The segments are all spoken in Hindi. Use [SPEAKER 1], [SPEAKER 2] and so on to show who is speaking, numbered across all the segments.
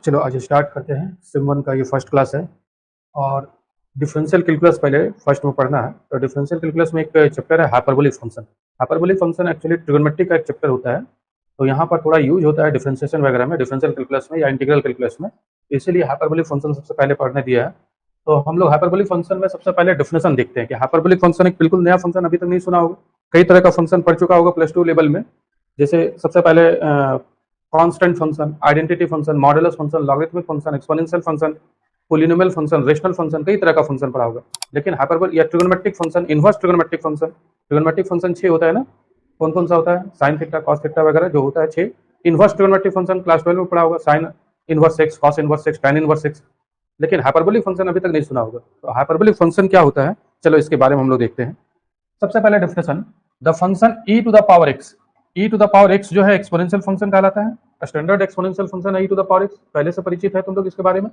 [SPEAKER 1] चलो आज स्टार्ट करते हैं। सिम 1 का ये फर्स्ट क्लास है और डिफरेंशियल कैलकुलस पहले फर्स्ट में पढ़ना है। तो डिफरेंशियल कैलकुलस में एक चैप्टर है hyperbolic function. Hyperbolic function actually trigonometry का एक चैप्टर होता है, तो यहाँ पर थोड़ा यूज होता है डिफरेंशिएशन वगैरह में, डिफरेंशियल कैलकुलस में या इंटीग्रल कैलकुलस में, इसीलिए हाइपरबोलिक फंक्शन सबसे पहले पढ़ने दिया है। तो हम लोग हाइपरबोलिक फंक्शन में सबसे पहले डेफिनेशन देखते हैं कि हाइपरबोलिक फंक्शन एक बिल्कुल नया फंक्शन, अभी तक नहीं सुना होगा, कई तरह का फंक्शन पढ़ चुका होगा प्लस 2 लेवल में। जैसे सबसे पहले constant function, identity function, modulus function, logarithmic function, exponential function, polynomial function, rational function, कई तरह का फंक्शन पढ़ा होगा। लेकिन हाइपरबोलिक या trigonometric function, inverse trigonometric function, trigonometric function 6 होता है ना, कौन कौन सा होता है? साइन थीटा, कॉस थीटा वगैरह जो होता है 6। इनवर्स ट्रिग्नोमेट्रिक फंक्शन क्लास 12 में पढ़ा होगा, sine inverse x, cos inverse x, tan inverse x. लेकिन हाइपरबोलिक फंक्शन अभी तक नहीं सुना होगा। तो हाइपरबोलिक फंक्शन क्या होता है, चलो इसके बारे में हम लोग देखते हैं। सबसे पहले definition, the function e to the power x, e to the power x जो है एक्सपोनेंशियल फंक्शन कहलाता है। स्टैंडर्ड एक्सपोनेंशियल फंक्शन है e to the power x, पहले से परिचित है तुम लोग इसके बारे में।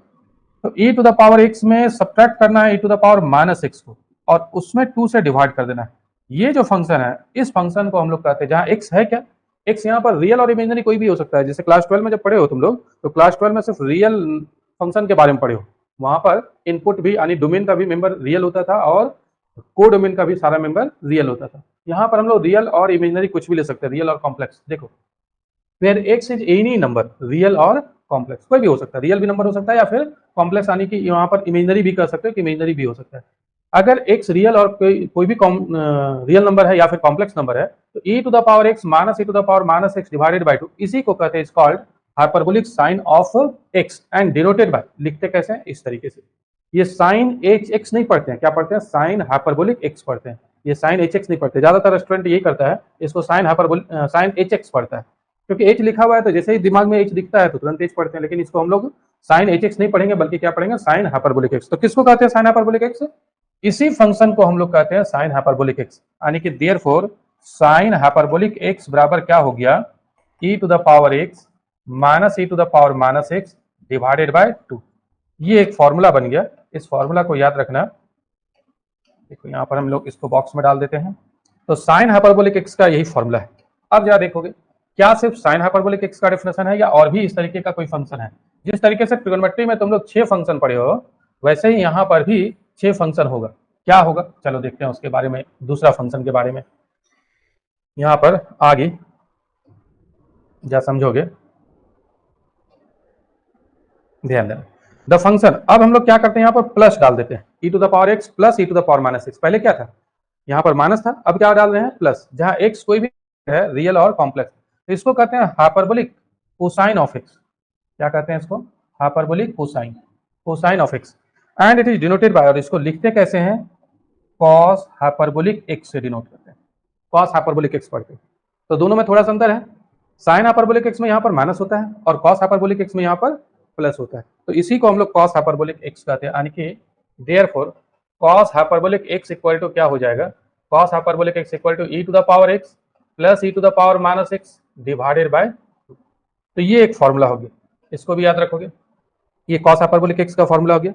[SPEAKER 1] तो e to the power x में सब्ट्रैक्ट करना है e to the power minus x को और उसमें 2 से डिवाइड कर देना है। ये जो फंक्शन है, इस फंक्शन को हम लोग कहते हैं, जहां x है क्या, x यहाँ पर रियल और इमेजिनरी कोई भी हो सकता है। जैसे क्लास 12 में जब पढ़े हो तुम लोग, तो क्लास 12 में सिर्फ रियल फंक्शन के बारे में पढ़े हो। वहां पर इनपुट भी यानी डोमेन का भी मेंबर रियल होता था और कोडोमेन का भी सारा मेंबर रियल होता था। यहाँ पर हम लोग रियल और इमेजिनरी कुछ भी ले सकते हैं, रियल और कॉम्प्लेक्स। देखो, where x is any number, real और कॉम्प्लेक्स कोई भी हो सकता है, रियल भी नंबर हो सकता है या फिर कॉम्प्लेक्स यानी कि यहाँ पर इमेजिनरी भी कर सकते हो कि इमेजिनरी भी हो सकता है। अगर एक्स रियल और कोई भी रियल नंबर है या फिर कॉम्प्लेक्स नंबर है, तो e to the power x minus e to the power minus x divided by 2, इसी को कहते हैं is called hyperbolic sine of x and denoted by, लिखते कैसे हैं इस तरीके से। ये साइन एच एक्स नहीं पढ़ते हैं, क्या पढ़ते हैं? साइन हाइपरबोलिक एक्स पढ़ते हैं। ये साइन एच एक्स नहीं पढ़ते, ज्यादातर स्टूडेंट यही करता है, इसको sine hyperbolic sine h x पढ़ता है, क्योंकि एच लिखा हुआ है तो जैसे ही दिमाग में एच दिखता है तो तुरंत एच पढ़ते हैं। लेकिन इसको हम लोग साइन एच एक्स नहीं पढ़ेंगे, बल्कि क्या पढ़ेंगे? Sign hyperbolic x. तो किसको कहते हैं साइन हाइपरबोलिक एक्स? इसी फंक्शन को हम लोग कहते हैं साइन हाइपरबोलिक एक्स, यानी कि देयरफॉर साइन हाइपरबोलिक एक्स बराबर क्या हो गया? e to the power x minus e to the power minus x divided by 2। ये एक फॉर्मूला बन गया, इस फॉर्मूला को याद रखना। देखो यहाँ पर हम लोग इसको बॉक्स में डाल देते हैं। तो साइन हाइपरबोलिक एक्स का यही फॉर्मूला है। अब जरा देखोगे, क्या सिर्फ साइन हाइपरबोलिक एक्स का डेफिनेशन है या और भी इस तरीके का कोई फंक्शन है? जिस तरीके से ट्रिग्नोमेट्री में तुम लोग 6 फंक्शन पढ़े हो, वैसे ही यहाँ पर भी 6 फंक्शन होगा। क्या होगा, चलो देखते हैं उसके बारे में, दूसरा फंक्शन के बारे में। यहाँ पर आगे जा समझोगे, ध्यान देना। द फंक्शन, अब हम लोग क्या करते हैं, यहाँ पर प्लस डाल देते हैं, e to the power x plus e to the power minus x. पहले क्या था, यहाँ पर माइनस था, अब क्या डाल रहे हैं? प्लस। जहां x कोई भी है, रियल और कॉम्प्लेक्स, तो इसको कहते हैं हाइपरबोलिक कोसाइन ऑफ x। क्या कहते हैं इसको? Hyperbolic cosine, cosine of x। And it is denoted by, और इसको लिखते कैसे हैं? कॉस हाइपरबोलिक x से डिनोट करते हैं, कॉस हाइपरबोलिक x पढ़ते हैं। तो दोनों में थोड़ा सा अंतर है, साइन हाइपरबोलिक x में यहाँ पर माइनस होता है और कॉस हाइपरबोलिक x में यहाँ पर प्लस होता है। तो इसी को हम लोग कॉस हाइपरबोलिक x कहते हैं, यानी कि therefore cos hyperbolic x equal to क्या हो जाएगा? Cos hyperbolic x equal to e to the power x plus e to the power minus x divided by 2। तो ये एक फॉर्मूला हो गया, इसको भी याद रखोगे, ये कॉस हाइपरबोलिक x का फॉर्मूला हो गया।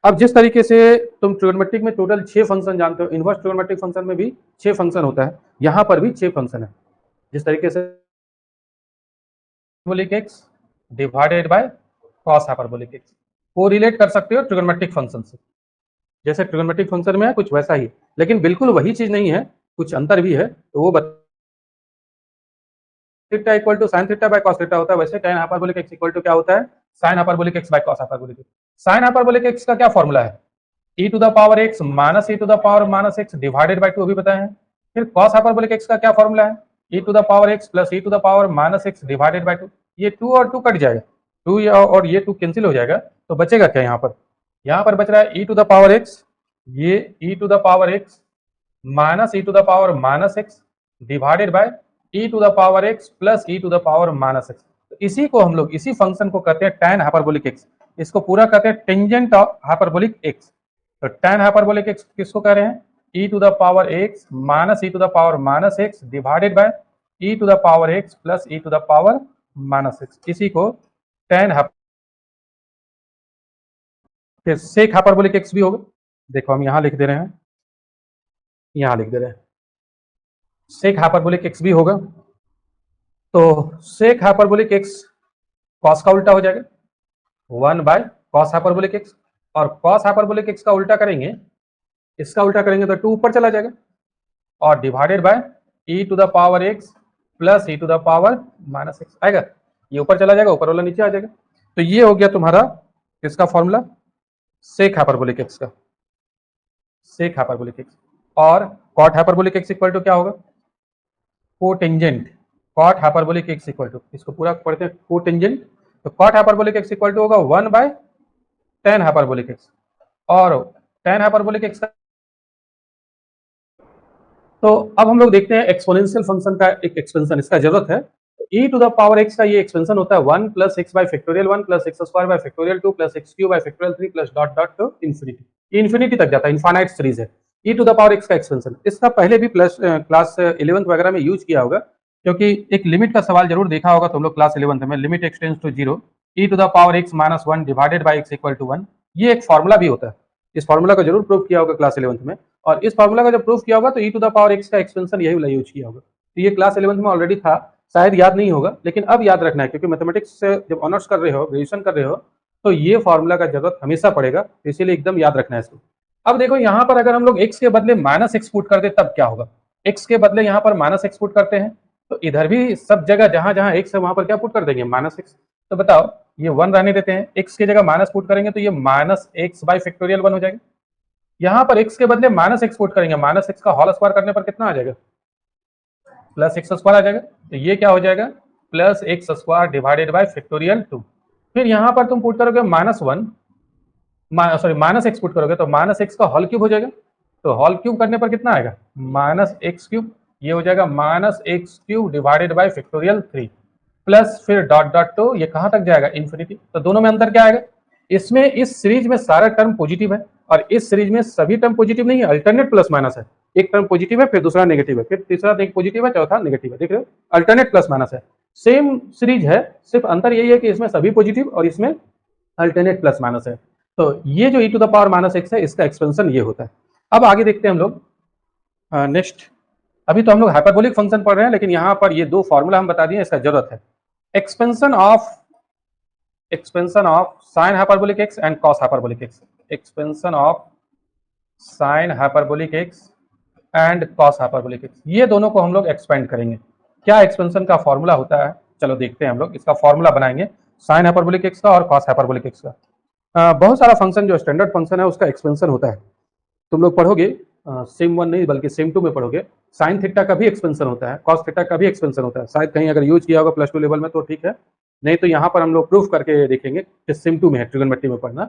[SPEAKER 1] अब जिस तरीके से तुम ट्रिग्नोमेट्रिक में टोटल 6 फंक्शन जानते हो, इनवर्स ट्रिग्नोमेट्रिक फंक्शन में भी 6 फंक्शन होता है, यहाँ पर भी 6 फंक्शन है। जिस तरीके से hyperbolic x divided bye cos hyperbolic x को रिलेट कर सकते हो ट्रिग्नोमेट्रिक फंक्शन से। जैसे ट्रिग्नोमेट्रिक फंक्शन में है कुछ वैसा ही, लेकिन बिल्कुल वही चीज नहीं है, कुछ अंतर भी है। तो वो theta equal to sine theta by cos theta होता है, वैसे tan hyperbolic x equal to क्या होता है? Sine hyperbolic x by cos hyperbolic x। Sine hyperbolic x का क्या फॉर्मूला है? e to the power x minus e to the power minus x divided by 2 अभी बताए हैं। फिर कॉस हाइपरबोलिक x का क्या फॉर्मूला है? e to the power x plus e to the power minus x divided by 2। ये 2 और 2 कट जाएगा, 2 और ये 2 कैंसिल हो जाएगा, तो बचेगा क्या यहाँ पर? यहाँ पर बच रहा है e to the power x, ये e to the power x minus e to the power minus x divided by e to the power x plus e to the power minus x. तो इसी को हम लोग, इसी फंक्शन को कहते हैं tan हाइपरबोलिक x। इसको पूरा कहते हैं टेंजेंट हाइपरबोलिक x। तो tan हाइपरबोलिक x किसको कह रहे हैं? e to the power x minus e to the power minus x divided by e to the power x plus e to the power minus x. इसी को tan फिर सेक हाइपरबोलिक x भी होगा। देखो हम यहाँ लिख दे रहे हैं, यहाँ लिख दे रहे हैं सेक हाइपरबोलिक x भी होगा। तो सेक हाइपरबोलिक x कॉस का उल्टा हो जाएगा, 1 बाय कॉस हाइपरबोलिक एक्स, और कॉस हाइपरबोलिक एक्स का उल्टा करेंगे, इसका उल्टा करेंगे तो 2 ऊपर चला जाएगा, और divided by e to the power x plus e to the power minus x आएगा, ये ऊपर चला जाएगा, ऊपर वाला नीचे आ जाएगा। तो ये हो गया तुम्हारा किसका फॉर्मूला, सेक हाइपरबोलिक एक्स का, सेक हाइपरबोलिक एक्स। और cot hyperbolic x equal to क्या होगा, cotangent, cot hyperbolic x equal to, इसको पूरा पढ़ते हैं, कोटेंजेंट। तो cot hyperbolic x equal to होगा 1 बाय टेन हाइपरबोलिक एक्स, और टेन हाइपरबोलिक एक्स का। तो अब हम लोग देखते हैं एक्सपोनेंशियल फंक्शन का एक एक्सपेंशन, इसका जरूरत है। e to the power x का ये एक्सपेंशन होता है 1 plus x by factorial 1 plus x square by factorial 2 plus x cube by factorial 3 plus dot dot to infinity, ये इन्फिनिटी तक जाता है, इनफाइनाइट सीरीज है e to the power x का एक्सपेंशन। इसका पहले भी प्लस क्लास 11th वगैरह में यूज किया होगा, क्योंकि एक लिमिट का सवाल जरूर देखा होगा तुम लोग क्लास 11th में, limit x tends to 0 e to the power x minus 1 divided by x equal to 1, ये एक फॉर्मूला भी होता है, इस फॉर्मूला को जरूर प्रूव किया होगा क्लास 11th में। और इस फॉर्मूला का जब प्रूफ किया होगा तो e to the power x का एक्सपेंशन यही वाला यूज किया होगा, तो ये क्लास 11th में ऑलरेडी था, शायद याद नहीं होगा, लेकिन अब याद रखना है, क्योंकि मैथमेटिक्स से जब ऑनर्स कर रहे हो, ग्रेजुएशन कर रहे हो, तो ये फॉर्मूला का जरूरत हमेशा पड़ेगा, इसीलिए एकदम याद रखना है इसको। अब देखो यहाँ पर अगर हम लोग x के बदले माइनस एक्स पुट कर दे तब क्या होगा, x के बदले यहाँ पर माइनस एक्स पुट करते हैं, तो इधर भी सब जगह जहां जहां x है वहां पर क्या पुट कर देंगे, माइनस एक्स। तो बताओ, ये 1 रहने देते हैं, x की जगह माइनस पुट करेंगे तो ये माइनस एक्स बाई फैक्टोरियल 1 हो जाएगा। यहाँ पर x के बदले माइनस एक्स पुट करेंगे, माइनस एक्स का होल स्क्वायर करने पर कितना आ जाएगा, प्लस एक्स स्क्वायर आ जाएगा, तो ये क्या हो जाएगा, plus x square divided by factorial 2। फिर यहाँ पर तुम पुट करोगे minus 1, sorry minus x put करोगे तो माइनस एक्स का होल क्यूब हो जाएगा, तो होल क्यूब करने पर कितना आएगा, माइनस एक्स क्यूब, ये हो जाएगा minus x cube divided by factorial 3 plus फिर डॉट डॉट टू, ये कहाँ तक जाएगा, इन्फिनिटी। तो दोनों में अंतर क्या आएगा, इसमें इस सीरीज में सारा टर्म पॉजिटिव है, और इस सीरीज में सभी टर्म पॉजिटिव नहीं है, अल्टरनेट प्लस माइनस है, एक टर्म पॉजिटिव है फिर दूसरा नेगेटिव है, फिर तीसरा पॉजिटिव है चौथा नेगेटिव है, देख रहे हो, अल्टरनेट प्लस माइनस है, सेम सीरीज है, सिर्फ अंतर यही है कि इसमें सभी पॉजिटिव और इसमें अल्टरनेट प्लस माइनस है। तो ये जो e to the power minus x है, इसका एक्सपेंशन ये होता है। अब आगे देखते हैं हम लोग नेक्स्ट, अभी तो हम लोग हाइपरबोलिक फंक्शन पढ़ रहे हैं, लेकिन यहाँ पर ये दो फॉर्मूला हम बता दिए, इसका जरूरत है, expansion of sine hyperbolic x and cos hyperbolic x, expansion of sine hyperbolic x and cos hyperbolic x, ये दोनों को हम लोग एक्सपेंड करेंगे। क्या एक्सपेंशन का फॉर्मूला होता है, चलो देखते हैं, हम लोग इसका फॉर्मूला बनाएंगे साइन हाइपरबोलिक एक्स का और कॉस हाइपरबोलिक एक्स का। बहुत सारा फंक्शन जो स्टैंडर्ड फंक्शन है उसका एक्सपेंशन होता है, तुम लोग पढ़ोगे सेम 1 नहीं बल्कि सेम 2 में पढ़ोगे, साइन थीटा का भी एक्सपेंशन होता है, कॉस थीटा का भी एक्सपेंशन होता है, शायद कहीं अगर यूज किया होगा प्लस 2 लेवल में तो ठीक है, नहीं तो यहाँ पर हम लोग प्रूफ करके देखेंगे कि सेम 2 में है, ट्रिगोनोमेट्री में पढ़ना।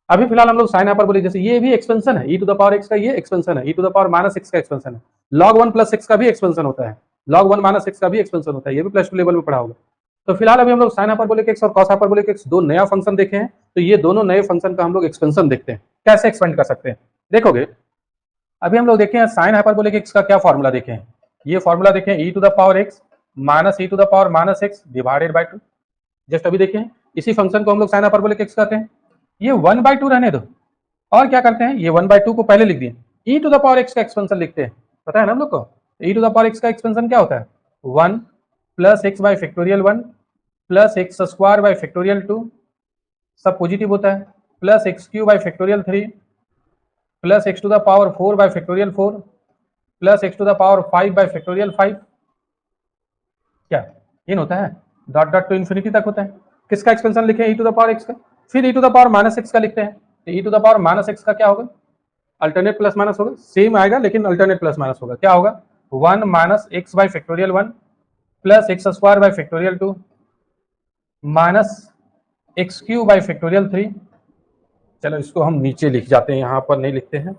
[SPEAKER 1] अभी फिलहाल हम लोग साइन हाइपरबोलिक, जैसे ये भी एक्सपेंशन है, e to the power x का ये एक्सपेंशन है, e to the power minus x का एक्सपेंशन है, log 1 प्लस एक्स का भी एक्सपेंशन होता है, log 1 माइनस एक्स का भी एक्सपेंशन होता है, ये भी प्लस 2 लेवल में पढ़ा होगा। तो फिलहाल अभी हम लोग साइन हाइपरबोलिक एक्स और कॉस हाइपरबोलिक एक्स दो नया फंक्शन देखे हैं, तो ये दोनों नए फंक्शन का हम लोग एक्सपेंशन देखते हैं, कैसे एक्सपेंड कर सकते हैं। देखोगे अभी हम लोग देखे हैं साइन हाइपरबोलिक एक्स का क्या फॉर्मूला देखे हैं, ये फॉर्मूला देखे हैं e to the power x minus e to the power minus x divided by 2, just अभी देखे हैं, इसी फंक्शन को हम लोग साइन हाइपरबोलिक एक्स कहते हैं। ये 1/2 रहने दो, और क्या करते हैं, ये 1/2 को पहले लिख दिए, e to the power x का एक्सपेंशन लिखते हैं, पता है ना हम लोग को, e to the power x का एक्सपेंशन क्या होता है, 1 plus x by factorial 1 plus x square by factorial 2, सब पॉजिटिव होता है, plus x cube by factorial 3 plus x to the power 4 by factorial 4 plus x to the power 5 by factorial 5, क्या इन होता है, डॉट डॉट टू इन्फिनिटी तक होता है। किसका एक्सपेंशन लिखे, e to the power x का, फिर e to the power minus x का लिखते हैं, तो e to the power minus x का क्या होगा, अल्टरनेट प्लस माइनस होगा, सेम आएगा लेकिन अल्टरनेट प्लस माइनस होगा, क्या होगा 1 minus x by factorial 1 plus x square by factorial 2 minus x cube by factorial 3। चलो इसको हम नीचे लिख जाते हैं, यहाँ पर नहीं लिखते हैं,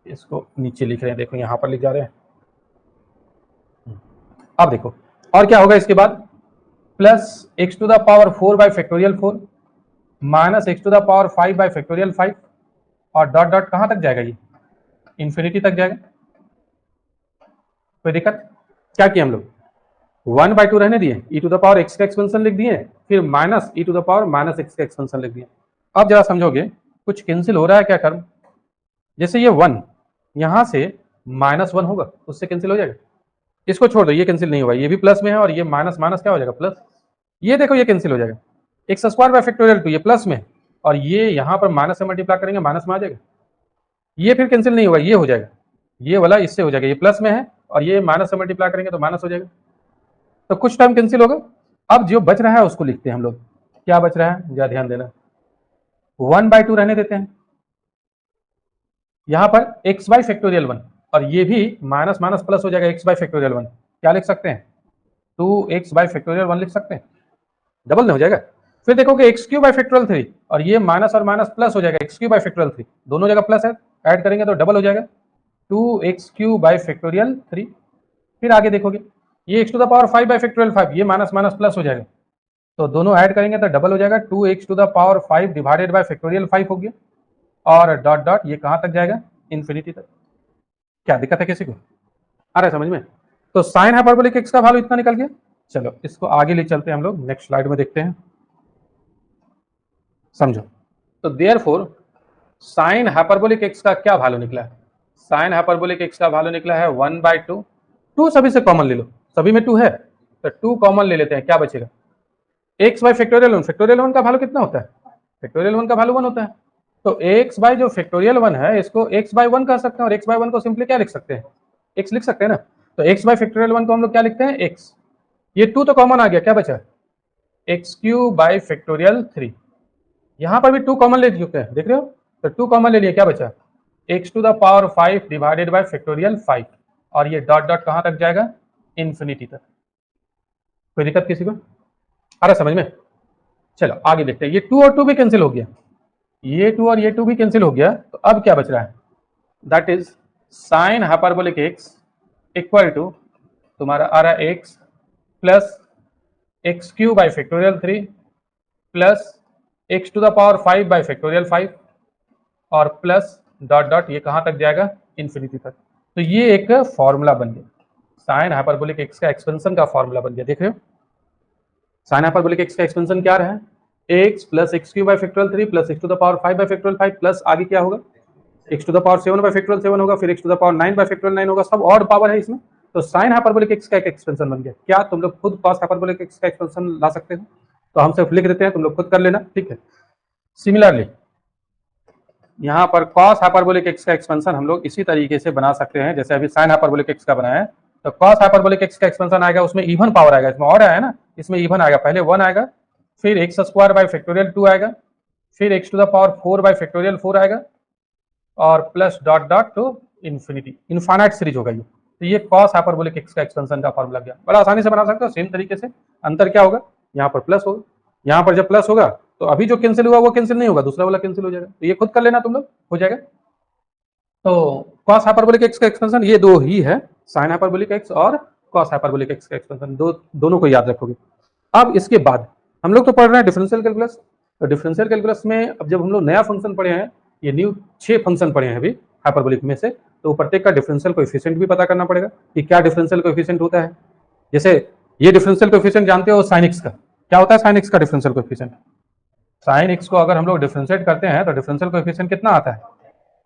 [SPEAKER 1] इसको नीचे लिख रहे हैं, देखो यहाँ पर लिख जा रहे हैं। अब देखो और क्या होगा इसके बाद, plus x to the power 4 by factorial 4 minus x to the power 5 by factorial 5, और डॉट डॉट कहाँ तक जाएगा, ये इन्फिनिटी तक जाएगा। कोई दिक्कत, क्या किया हम लोग 1/2 रहने दिए, e to the power x का एक्सपेंशन लिख दिए, फिर minus e to the power minus x का एक्सपेंशन लिख दिए। अब जरा समझोगे कुछ कैंसिल हो रहा है क्या टर्म, जैसे ये 1 यहां से -1 होगा, उससे कैंसिल हो जाएगा, इसको छोड़ दो, ये कैंसिल नहीं होगा, ये भी प्लस में है और ये माइनस माइनस क्या हो जाएगा प्लस, ये देखो ये कैंसिल हो जाएगा, एक्स स्क्वायर बाय फैक्टोरियल 2 ये प्लस में, और ये यहाँ पर माइनस से मल्टीप्लाई करेंगे माइनस में आ जाएगा, ये फिर कैंसिल नहीं होगा, ये हो जाएगा, ये वाला इससे हो जाएगा, ये प्लस में है और ये माइनस से मल्टीप्लाई करेंगे तो माइनस हो जाएगा, तो कुछ टर्म कैंसिल होगा। अब जो बच रहा है उसको लिखते हैं हम लोग, क्या बच रहा है जरा ध्यान देना, 1/2 रहने देते हैं, यहाँ पर एक्स बाई फैक्टोरियल 1, और ये भी माइनस माइनस प्लस हो जाएगा, एक्स बाई फैक्टोरियल 1, क्या लिख सकते हैं 2x बाई फैक्टोरियल 1 लिख सकते हैं, डबल नहीं हो जाएगा। फिर देखो कि एक्स क्यू बाई फैक्टोरियल 3, और ये माइनस और माइनस प्लस हो जाएगा, एक्स क्यू बाई फैक्टोरियल 3 दोनों जगह प्लस है, ऐड करेंगे तो डबल हो जाएगा 2x³ बाई फैक्टोरियल 3। फिर आगे देखोगे ये x to the power 5 by factorial 5, ये माइनस माइनस प्लस हो जाएगा, तो दोनों ऐड करेंगे तो डबल हो जाएगा 2x to the power 5 divided by factorial 5 हो गया, और डॉट डॉट ये कहां तक जाएगा, इन्फिनिटी तक। क्या दिक्कत है किसी को, आ रहा है समझ में? तो साइन हाइपरबोलिक एक्स का वैल्यू इतना निकल गया। चलो इसको आगे ले चलते हैं हम लोग, नेक्स्ट स्लाइड में देखते हैं, समझो। तो देयरफॉर साइन हाइपरबोलिक एक्स का क्या वैल्यू निकला है, साइन हाइपरबोलिक एक्स का वैल्यू निकला है 1/2, 2 सभी से कॉमन ले लो, सभी में 2 है तो 2 कॉमन ले लेते हैं, क्या बचेगा एक्स बाई फैक्टोरियल 1, फैक्टोरियल 1 का वैल्यू कितना होता है, फैक्टोरियल 1 का वैल्यू 1 होता है, तो एक्स बाई जो फैक्टोरियल 1 है इसको एक्स बाई 1 कह सकते हैं, और एक्स बाई 1 को सिंपली क्या लिख सकते हैं, एक्स लिख सकते हैं ना, तो एक्स बाई फैक्टोरियल 1 को हम लोग क्या लिखते हैं एक्स, ये 2 तो कॉमन आ गया, क्या बचा x³ बाई फैक्टोरियल 3, यहां पर भी 2 कॉमन ले चुके हैं, देख रहे हो, तो 2 कॉमन ले लिए, क्या बचा x to the power 5 divided by factorial 5, और ये डॉट डॉट कहां तक जाएगा, इन्फिनिटी तक। कोई दिक्कत किसी को, आ रहा समझ में? चलो आगे देखते हैं, ये 2 और 2 भी कैंसिल हो गया, ये 2 और ये 2 भी कैंसिल हो गया, तो अब क्या बच रहा है, that is sine hyperbolic x equal to तुम्हारा आ रहा है x plus x³ by factorial 3 plus x to the power 5 by factorial 5, और प्लस डॉट डॉट ये कहां तक जाएगा, इन्फिनिटी तक। तो ये एक फॉर्मूला बन गया, साइन हाइपरबोलिक एक्स का एक्सपेंशन का फॉर्मूला बन गया, देख रहे हो, साइन हाइपरबोलिक एक्स का एक्सपेंशन क्या रहा है, x plus x³ by factorial 3 plus x to the power 5 by factorial 5 plus आगे क्या होगा, x to the power 7 by factorial 7 होगा, फिर x to the power 9 by factorial 9 होगा, सब और पावर है इसमें, तो साइन हाइपरबोलिक एक्स का एक एक्सपेंशन बन गया। क्या तुम लोग खुद कॉस हाइपरबोलिक एक्स का एक्सपेंशन ला सकते हो, तो हम सिर्फ लिख देते हैं, तुम लोग खुद कर लेना, ठीक है। सिमिलरली यहाँ पर कॉस हाइपरबोलिक एक्स का एक्सपेंशन हम लोग इसी तरीके से बना सकते हैं, जैसे अभी साइन हाइपरबोलिक एक्स का बनाया है, तो कॉस हाइपरबोलिक एक्स का एक्सपेंशन आएगा, उसमें इवन पावर आएगा, इसमें और आया है ना, इसमें इवन आएगा, पहले 1 आएगा, फिर x² बाई फैक्टोरियल 2 आएगा, फिर x to the power 4 by factorial 4 आएगा, और plus dot dot to infinity, infinite series होगा ये। तो ये कॉस हाइपरबोलिक एक्स का एक्सपेंशन का फॉर्मूला गया, बड़ा आसानी से बना सकते हो, सेम तरीके से, अंतर क्या होगा, यहाँ पर प्लस होगा, यहाँ पर जब प्लस होगा तो अभी जो कैंसिल हुआ वो कैंसिल नहीं होगा, दूसरा वाला कैंसिल हो जाएगा, तो ये खुद कर लेना तुम लोग, हो जाएगा। तो कॉस हाइपरबोलिक एक्स का एक्सपेंशन ये दो ही है, साइन हाइपरबोलिक एक्स और कॉस हाइपरबोलिक एक्स का एक्सपेंशन, दोनों को याद रखोगे। अब इसके बाद हम लोग तो पढ़ रहे हैं डिफरेंशियल कैलकुलस, तो डिफरेंशियल कैलकुलस में अब जब हम लोग नया फंक्शन पढ़े हैं, ये न्यू 6 फंक्शन पढ़े हैं अभी हाइपरबोलिक में से, तो प्रत्येक का डिफरेंशियल कोएफिशिएंट भी पता करना पड़ेगा कि क्या डिफरेंशियल कोएफिशिएंट होता है। जैसे ये डिफरेंशियल कोएफिशिएंट जानते हो sin x का, क्या होता है sin x का डिफरेंशियल कोएफिशिएंट, sin x को अगर हम लोग डिफरेंशिएट करते हैं तो डिफरेंशियल कोएफिशिएंट कितना आता है,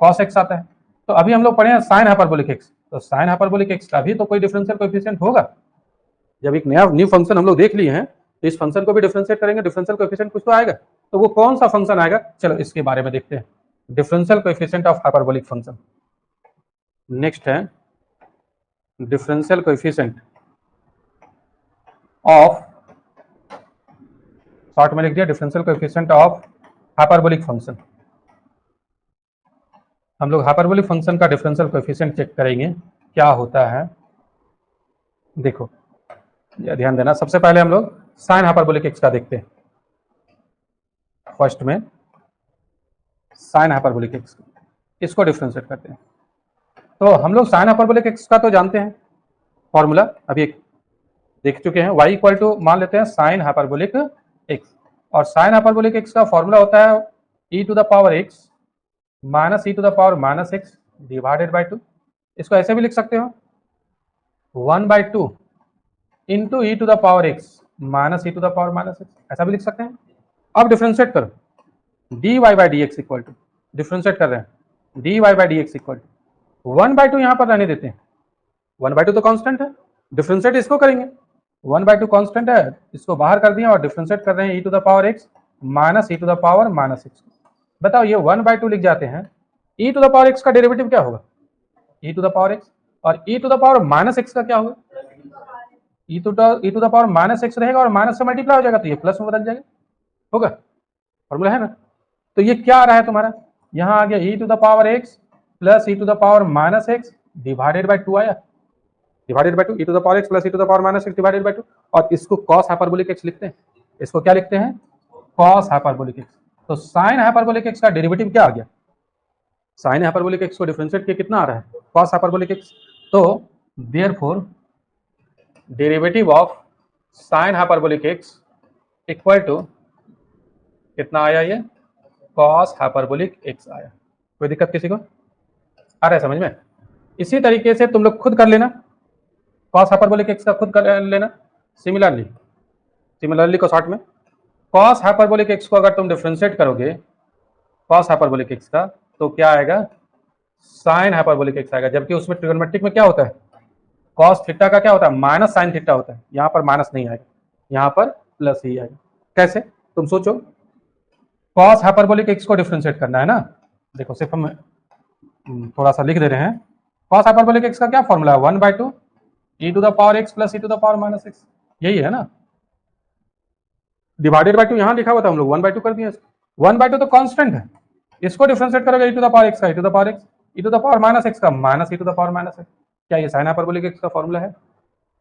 [SPEAKER 1] cos x आता है। तो अभी हम लोग पढ़े हैं साइन हाइपरबोलिक एक्स, तो साइन हाइपरबोलिक एक्स का भी तो कोई डिफरेंशियल कोएफिशिएंट होगा, जब एक नया न्यू फंक्शन हम लोग देख लिए हैं तो इस फंक्शन को भी डिफरेंशिएट करेंगे, डिफरेंशियल कोएफिशिएंट कुछ तो आएगा, तो वो कौन सा फंक्शन आएगा, चलो इसके बारे में देखते हैं, differential coefficient of hyperbolic function. Next है डिफरेंशियल कोएफिशिएंट ऑफ, शॉर्ट में लिख दिया differential coefficient of hyperbolic function. हम लोग हाइपरबोलिक फंक्शन का डिफरेंशियल कोएफिशिएंट चेक करेंगे क्या होता है, देखो ध्यान देना, सबसे पहले हम लोग साइन हाइपरबोलिक एक्स का देखते हैं, फर्स्ट में साइन हाइपरबोलिक एक्स, इसको डिफरेंशिएट करते हैं। तो हम लोग साइन हाइपरबोलिक एक्स का तो जानते हैं फॉर्मूला, अभी एक देख चुके हैं, y इक्वल टू मान लेते हैं साइन हाइपरबोलिक एक्स, और साइन हाइपरबोलिक एक्स का फॉर्मूला होता है e to the power x minus e to the power minus x divided by 2, इसको ऐसे भी लिख सकते हो 1/2 into e to the power x minus e to the power minus x, ऐसा भी लिख सकते हैं। अब डिफरेंशिएट करो, dy by d x equal to, differentiate कर रहे हैं dy by d x equal to 1/2 यहाँ पर रहने देते हैं, 1/2 तो कांस्टेंट है, डिफरेंशिएट इसको करेंगे 1/2 कांस्टेंट है, इसको बाहर कर दिया और डिफरेंशिएट कर रहे हैं e to the power x minus e to the power minus x। बताओ ये 1/2 लिख जाते हैं, e to the power x का डेरिवेटिव क्या होगा? e to the power x, और e to the power minus x का क्या होगा? e to the power minus x रहेगा और माइनस से मल्टीप्लाई हो जाएगा तो ये प्लस में बदल जाएगा, होगा? फॉर्मूला है ना? तो ये क्या आ रहा है तुम्हारा, यहाँ आ गया e to the power x plus e to the power minus x divided by 2 आया, divided by 2 e to the power x plus e to the power minus x divided by 2, और इसको cos हाइपरबोलिक x लिखते हैं। इसको क्या लिखते हैं? cos hyperbolic x। तो sin हाइपरबोलिक x का डेरिवेटिव क्या आ गया? sin हाइपरबोलिक x को डिफरेंशिएट किया कितना आ रहा है? cos hyperbolic x। तो therefore derivative of sin hyperbolic x equal to कितना आया? ये cos हाइपरबोलिक x आया। कोई दिक्कत किसी को आ रहा है समझ में? इसी तरीके से तुम लोग खुद कर लेना, cos हाइपरबोलिक x का खुद कर लेना। सिमिलरली को शॉर्ट में cos हाइपरबोलिक x को अगर तुम डिफरेंशिएट करोगे cos हाइपरबोलिक x का तो क्या आएगा? sin हाइपरबोलिक x आएगा, जबकि उसमें ट्रिगोनोमेट्रिक में क्या होता है? cos थीटा का क्या होता है? माइनस sin थीटा होता है। यहाँ पर माइनस नहीं आएगा, यहाँ पर प्लस ही आएगा। कैसे? तुम सोचो, cos हाइपरबोलिक x को डिफरेंशिएट करना है ना, देखो सिर्फ हम थोड़ा सा लिख दे रहे हैं। cos हाइपरबोलिक x का क्या फॉर्मूला है? 1/2 e to the power x plus e to the power minus x, यही है ना? डिवाइडेड बाय 2 यहाँ लिखा हुआ था, हम लोग 1/2 कर दिया। 1/2 तो कांस्टेंट है, इसको डिफरेंशिएट करोगे e to the power x का e to the power x, e to the power minus x का minus e to the power minus x। क्या ये sin हाइपरबोलिक x का फॉर्मूला है?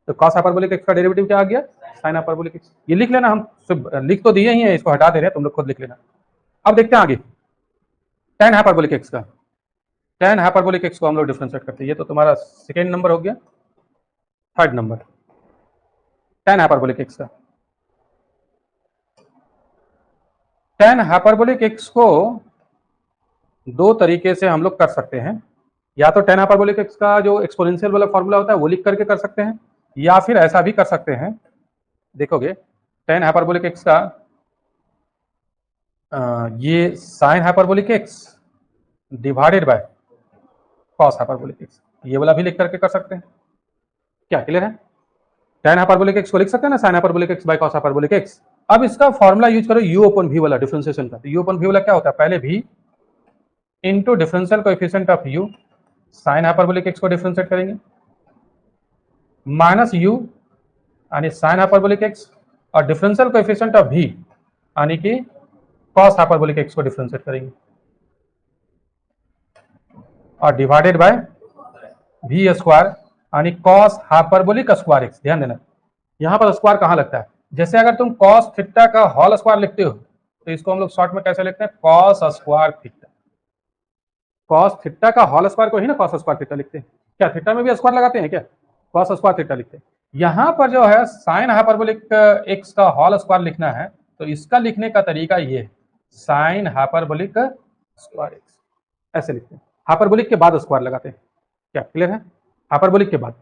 [SPEAKER 1] तो cos हाइपरबोलिक x का डेरिवेटिव क्या आ गया? sin hyperbolic x। ये लिख लेना, हम सिर्फ लिख तो दिए ही हैं, इसको हटा दे रहे हैं, तुम लोग खुद लिख लेना। अब देखते हैं आगे tan हाइपरबोलिक x का। tan हाइपरबोलिक x को हम लोग डिफरेंशिएट करते हैं, ये तो तुम्हारा सेकेंड नंबर हो गया। Third number tan hyperbolic x का। tan हाइपरबोलिक x को दो तरीके से हम लोग कर सकते हैं, या तो tan हाइपरबोलिक x का जो एक्सपोनेंशियल वाला फॉर्मूला होता है वो लिख करके कर सकते हैं, या फिर ऐसा भी कर सकते हैं। देखोगे tan हाइपरबोलिक x का ये sin hyperbolic x divided bye cos hyperbolic x, ये वाला भी लिख करके कर सकते हैं। क्या क्लियर है? tan हाइपरबोलिक x को लिख सकते हैं ना, sin hyperbolic x by cos hyperbolic x। अब इसका फॉर्मूला यूज करो u अपॉन v वाला डिफरेंशिएशन का। तो u अपॉन v वाला क्या होता है? पहले v into differential coefficient of u, sin hyperbolic x को डिफरेंशिएट करेंगे, माइनस u यानी sin हाइपरबोलिक x, और डिफरेंशियल कोएफिशिएंट ऑफ v यानी कि cos हाइपरबोलिक x को डिफरेंशिएट करेंगे, और डिवाइडेड बाय v स्क्वायर यानी cos हाइपरबोलिक स्क्वायर x। ध्यान देना, यहाँ पर स्क्वायर कहाँ लगता है? जैसे अगर तुम cos थीटा का होल स्क्वायर लिखते हो तो इसको हम लोग शॉर्ट में कैसे लिखते हैं? cos square theta. cos theta का होल स्क्वायर को ही ना cos स्क्वायर थीटा लिखते हैं। क्या थीटा में भी स्क्वायर लगाते हैं क्या? cos स्क्वायर थीटा लिखते हैं। यहाँ पर जो है sin हाइपरबोलिक x का होल स्क्वायर लिखना है, तो इसका लिखने का तरीका ये है, sin हाइपरबोलिक स्क्वायर x ऐसे लिखते हैं। हाइपरबोलिक के बाद स्क्वायर लगाते हैं। क्या क्लियर है? हाइपरबोलिक के बाद,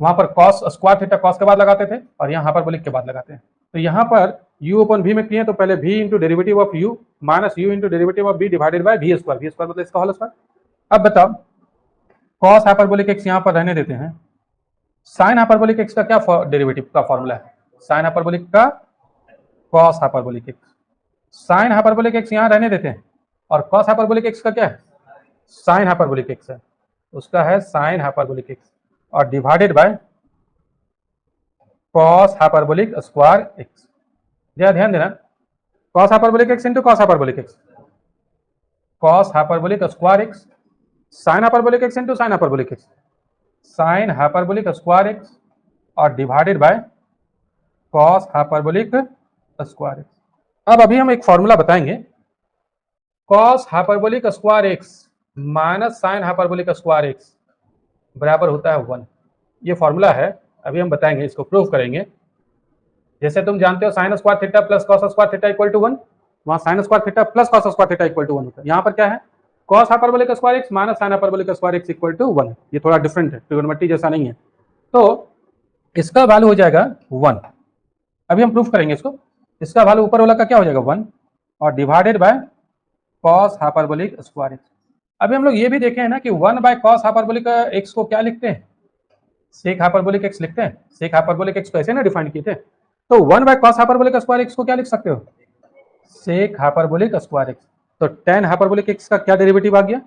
[SPEAKER 1] वहां पर cos स्क्वायर थीटा cos के बाद लगाते थे, और यहाँ हाइपरबोलिक के बाद लगाते हैं। तो यहाँ पर u अपॉन v में किए तो पहले v into derivative of u minus u into derivative of v divided by v square मतलब इसका होल स्क्वायर। अब बताओ cos हाइपरबोलिक x यहाँ पर रहने देते हैं, sin हाइपरबोलिक x का क्या डेरिवेटिव का फॉर्मूला है? sin हाइपरबोलिक का cos hyperbolic x, sin hyperbolic x यहाँ रहने देते हैं, और cos हाइपरबोलिक x का क्या है? sin हाइपरबोलिक x है, उसका है sin हाइपरबोलिक x, और divided bye cos hyperbolic square x। ध्यान देना, cos hyperbolic x into cos hyperbolic x, cos hyperbolic square x, sin hyperbolic x into sin hyperbolic x, sin hyperbolic square x, और divided bye cos hyperbolic square x। अब अभी हम एक फॉर्मूला बताएंगे, cos hyperbolic square x minus sin hyperbolic square x बराबर होता है 1। ये फॉर्मूला है, अभी हम बताएंगे, इसको प्रूव करेंगे। जैसे तुम जानते हो sin square theta plus cos square theta equal to 1, वहां sin square theta plus cos square theta equal to 1 होता है। यहाँ पर क्या है? cos hyperbolic square x minus sin hyperbolic square x equal to 1। ये थोड़ा डिफरेंट है, ट्रिगोनोमेट्री जैसा नहीं है, तो इसका वैल्यू हो जाएगा 1। अभी हम प्रूफ करेंगे इसको। इसका वैल्यू ऊपर वाला का क्या हो जाएगा? 1, और divided bye cos hyperbolic square x। अभी हम लोग ये भी देखे हैं ना कि 1 बाय cos हाइपरबोलिक x को क्या लिखते हैं? सेक हाइपरबोलिक एक्स लिखते हैं, सेक हाइपरबोलिक एक्स को ऐसे ना डिफाइन किए थे, तो 1/cos हाइपरबोलिक स्क्वायर एक्स को क्या लिख सकते हो, सेक हाइपरबोलिक स्क्वायर एक्स। तो tan हाइपरबोलिक एक्स का क्या डेरिवेटिव आ गया,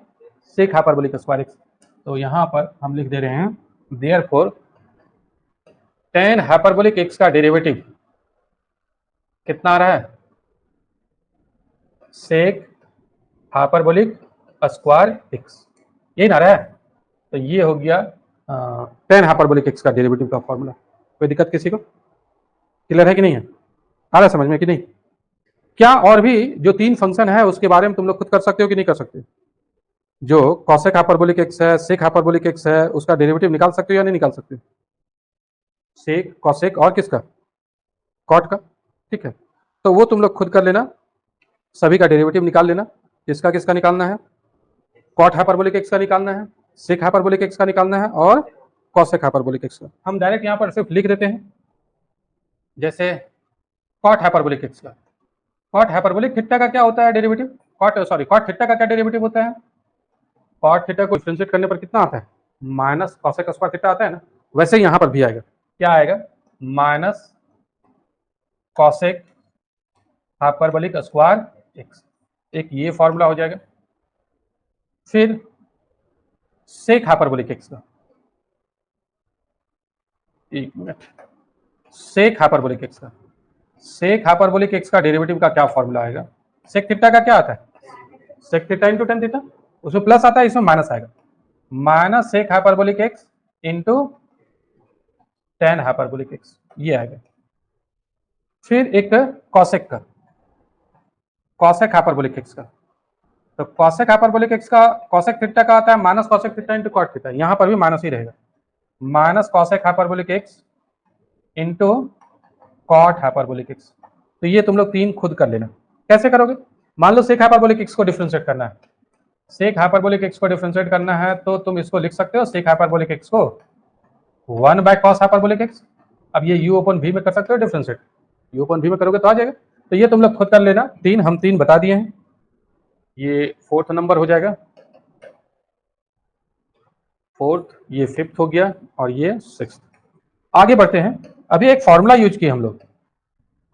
[SPEAKER 1] सेक हाइपरबोलिक स्क्वायर एक्स। तो यहां पर हम लिख दे रहे हैं देयरफॉर tan हाइपरबोलिक एक्स का डेरिवेटिव कितना आ रहा है, सेक हाइपरबोलिक स्क्वायर एक्स, यही ना रहा है। तो ये हो गया tan हाइपरबोलिक एक्स का डेरिवेटिव का फॉर्मूला। कोई दिक्कत किसी को, क्लियर है कि नहीं है, आ रहा समझ में कि नहीं। क्या और भी जो 3 फंक्शन है उसके बारे में तुम लोग खुद कर सकते हो कि नहीं कर सकते, जो कॉसेक हाइपरबोलिक एक्स है, सेक हाइपरबोलिक एक्स है, उसका डेरिवेटिव निकाल सकते हो या नहीं निकाल सकते, सेक कॉसेक और किसका, कॉट का, ठीक है। तो वो तुम लोग खुद कर लेना, सभी का डेरिवेटिव निकाल लेना, किसका किसका निकालना है, कॉट हाइपरबोलिक एक्स का निकालना है, सेक हाइपरबोलिक एक्स का निकालना है और कॉसेक हाइपरबोलिक एक्स का। हम डायरेक्ट यहाँ पर सिर्फ लिख देते हैं, जैसे कॉट हाइपरबोलिक एक्स का, कॉट हाइपरबोलिक थीटा का क्या होता है डेरिवेटिव, कॉट थीटा का क्या डेरिवेटिव होता है, कॉट थीटा को डिफरेंशिएट करने पर कितना आता है, माइनस कॉसेक स्क्वायर थीटा आता है ना। वैसे ही यहाँ पर भी आएगा, क्या आएगा, minus cosec hyperbolic square x, एक ये फॉर्मूला हो जाएगा। फिर सेक हाइपरबोलिक एक्स का, एक मिनट, सेक हाइपरबोलिक एक्स का, सेक हाइपरबोलिक एक्स का डेरिवेटिव का क्या फॉर्मूला आएगा, सेक थीटा का क्या आता है, sec theta into tan theta, उसमें प्लस आता है इसमें माइनस आएगा, minus sec hyperbolic x into tan hyperbolic x, ये आएगा। फिर एक कॉसेक का, कॉसेक हाइपरबोलिक एक्स का, तो कॉसेक हाइपरबोलिक एक्स का कॉसेक थीटा का आता है minus cosec theta into cot theta, यहाँ पर भी माइनस ही रहेगा, minus cosec hyperbolic x into cot hyperbolic x. तो ये तुम लोग 3 खुद कर लेना। कैसे करोगे, मान लो सेक हाइपरबोलिक एक्स को डिफरेंशिएट करना है, सेक हाइपरबोलिक एक्स को डिफरेंशिएट करना है तो तुम इसको लिख सकते हो सेक हाइपरबोलिक एक्स को 1/cos हाइपरबोलिक एक्स। अब ये u अपन v में कर सकते हो डिफरेंशिएट, u अपन v में करोगे तो आ जाएगा। तो ये तुम लोग खुद कर लेना, 3 हम 3 बता दिए हैं, ये 4th नंबर हो जाएगा, 4th, ये 5th हो गया और ये 6th। आगे बढ़ते हैं, अभी एक फॉर्मूला यूज किए हम लोग,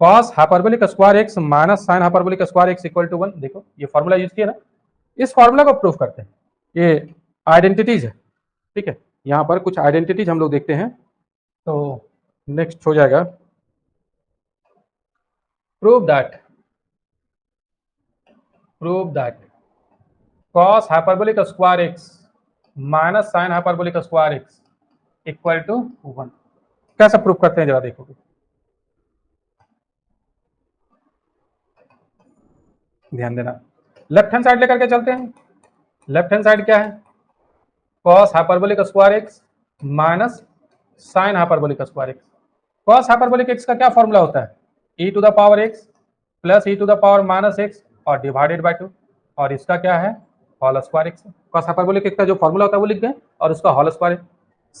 [SPEAKER 1] cos hyperbolic square x minus sine hyperbolic square x equal to 1। देखो ये फॉर्मूला यूज किया ना, इस फॉर्मूला को प्रूफ करते हैं, ये आइडेंटिटीज है, ठीक है। यहाँ पर कुछ आइडेंटिटीज हम लोग देखते हैं, तो नेक्स्ट हो जाएगा prove that cos hyperbolic square x minus sine hyperbolic square x equal to 1। कैसे प्रूफ करते हैं जरा देखोगे, ध्यान देना, लेफ्ट हैंड साइड लेकर के चलते हैं। लेफ्ट हैंड साइड क्या है, cos hyperbolic square x minus sine hyperbolic square x. cos hyperbolic x का क्या फॉर्मूला होता है, e to the power x plus e to the power minus x और डिवाइडेड बाय 2, और इसका क्या है whole square x. cos hyperbolic x का जो फॉर्मूला होता है वो लिख दें और उसका होल स्क्वायर है।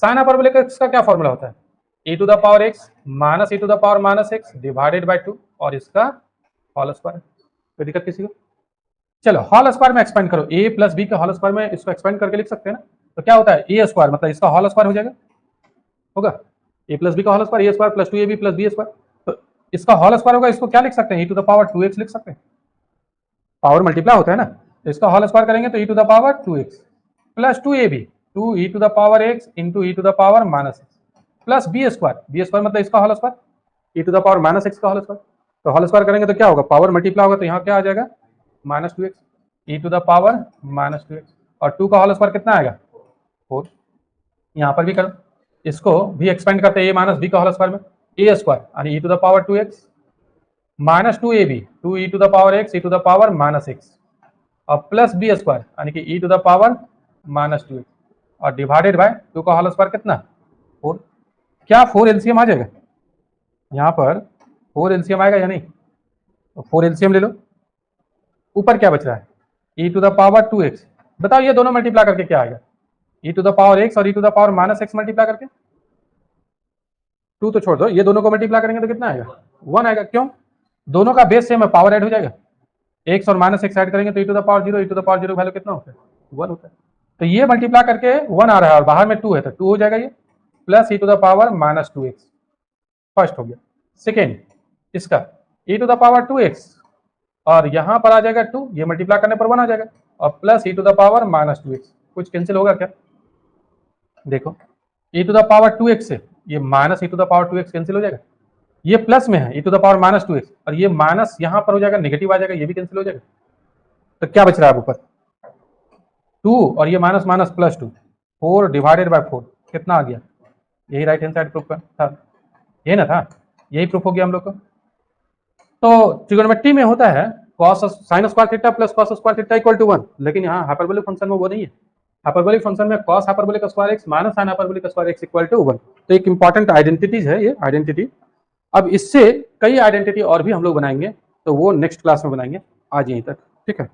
[SPEAKER 1] साइन हाइपरबोलिक एक्स का क्या फॉर्मूला होता है, e to the power x minus e to the power minus x divided by 2 और इसका होल स्क्वायर। कोई दिक्कत किसी को, चलो होल स्क्वायर में एक्सपेंड करो, a प्लस बी के होल स्क्वायर में इसको एक्सपेंड करके लिख सकते हैं ना। तो क्या होता है ए स्क्वायर, मतलब इसका होल स्क्वायर हो जाएगा, होगा a प्लस बी का whole square, A square plus 2ab plus B square. तो इसका होल स्क्वायर होगा, इसको क्या लिख सकते हैं, e to the power 2x लिख सकते हैं, पावर मल्टीप्लाई होता है ना, तो इसका होल स्क्वायर करेंगे तो e to the power 2x plus 2ab 2 e to the power x into e to the power minus x plus B square मतलब इसका whole square e to the power minus x का होल स्क्वायर। तो होल स्क्वायर करेंगे तो क्या होगा, पावर मल्टीप्लाई होगा, तो यहाँ क्या आ जाएगा minus 2x e to the power minus 2x, और 2 का होल स्क्वायर कितना आएगा 4। यहाँ पर भी करो, इसको भी एक्सपेंड करते हैं a माइनस बी का होल स्क्वायर में, a स्क्वायर यानी e to the power 2x minus 2ab 2 e to the power x e to the power minus x और प्लस बी स्क्वायर यानी कि e to the power minus 2x और डिवाइडेड बाय 2 का होल स्क्वायर कितना 4। क्या 4 एलसीएम आ जाएगा, यहाँ पर 4 एलसीएम आएगा या नहीं, तो 4 एलसीएम ले लो। ऊपर क्या बच रहा है e to the power 2x, बताओ ये दोनों मल्टीप्लाई करके क्या आएगा, e to the power x और e to the power minus x multiply करके, 2 तो छोड़ दो, ये दोनों को मल्टीप्लाई करेंगे तो कितना आएगा 1 आएगा। क्यों, दोनों का बेस सेम है, पावर ऐड हो जाएगा, x और माइनस x ऐड करेंगे तो e to the power 0, e to the power 0 value कितना होता है 1 होता है। तो ये मल्टीप्लाई करके 1 आ रहा है और बाहर में 2 है तो 2 हो जाएगा ये, plus e to the power minus 2x, first हो गया। सेकेंड इसका ई टू द पावर 2x और यहां पर आ जाएगा 2, ये मल्टीप्लाई करने पर 1 आ जाएगा, और plus e to the power minus 2x, कुछ कैंसिल होगा क्या? देखो ई टू द पावर 2x से ये minus E to the power 2x cancel हो जाएगा, ये प्लस में है E to the power minus 2x और ये माइनस यहां पर हो जाएगा, नेगेटिव आ जाएगा, ये भी कैंसिल हो जाएगा। तो क्या बच रहा है ऊपर? 2 और ये minus minus plus 2, 4 divided by 4 कितना आ गया? यही राइट हैंड साइड प्रूफ था, यही ना था, यही प्रूफ हो गया हम लोग को। तो ट्रिगोनोमेट्री में होता है cos sin square theta plus cos square theta equal to 1, लेकिन यहाँ हाइपरबोलिक फंक्शन में वो नहीं है। हाइपरबोलिक फंक्शन में cos hyperbolic square x minus sin hyperbolic square x equal to 1। तो एक इंपॉर्टेंट आइडेंटिटीज है ये आइडेंटिटी। अब इससे कई आइडेंटिटी और भी हम लोग बनाएंगे, तो वो नेक्स्ट क्लास में बनाएंगे। आज यहीं तक, ठीक है।